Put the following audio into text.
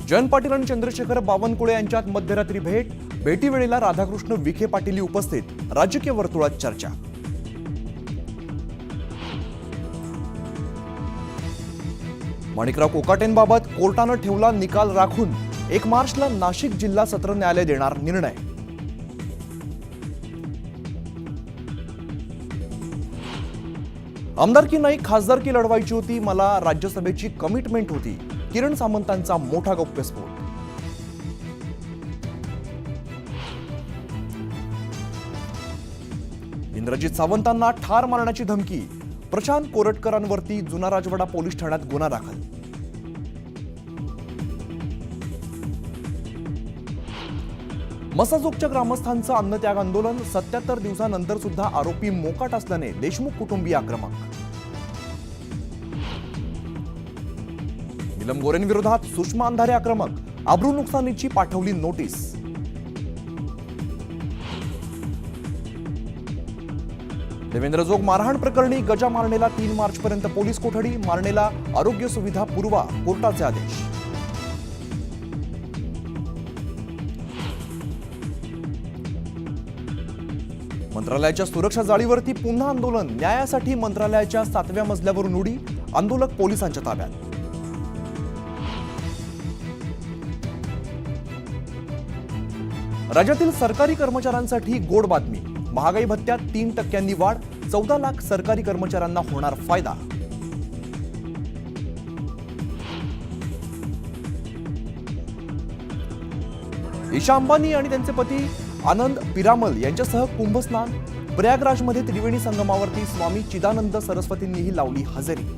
जयंत पाटील आणि चंद्रशेखर बावनकुळे यांच्यात मध्यरात्री भेट, भेटीवेळेला राधाकृष्ण विखे पाटील उपस्थित, राजकीय वर्तुळात चर्चा. माणिकराव कोकाटेंबाबत कोर्टानं ठेवला निकाल राखून 1 मार्चला नाशिक जिल्हा सत्र न्यायालय देणार निर्णय. आमदारकी नाही खासदारकी लढवायची होती, मला राज्यसभेची कमिटमेंट होती, किरण सामंतांचा मोठा गौप्यस्फोट. इंद्रजित सावंतांना ठार मारण्याची धमकी, प्रशांत कोरटकरांवरती जुना राजवाडा पोलीस ठाण्यात गुन्हा दाखल. मसाजोगच्या ग्रामस्थांचं अन्नत्याग आंदोलन, 77 दिवसांनंतर सुद्धा आरोपी मोकाट असल्याने देशमुख कुटुंबीय आक्रमक. नीलम गोरेंविरोधात सुषमा अंधारे आक्रमक, अब्रू नुकसानीची पाठवली नोटीस. देवेंद्र जोग मारहाण प्रकरणी गजा मारणेला 3 मार्चपर्यंत पोलीस कोठडी, मारणेला आरोग्य सुविधा पुरवा, कोर्टाचे आदेश. मंत्रालयाच्या सुरक्षा जाळीवरती पुन्हा आंदोलन, न्यायासाठी मंत्रालयाच्या 7व्या मजल्यावरून उडी, आंदोलक पोलिसांच्या ताब्यात. राज्यातील सरकारी कर्मचाऱ्यांसाठी गोड बातमी, महागाई भत्त्यात 3% वाढ, 14 लाख सरकारी कर्मचाऱ्यांना होणार फायदा. ईशा अंबानी आणि त्यांचे पती आनंद पिरामल यांच्यासह कुंभस्नान, प्रयागराजमध्ये त्रिवेणी संगमावरती स्वामी चिदानंद सरस्वतींनीही लावली हजेरी.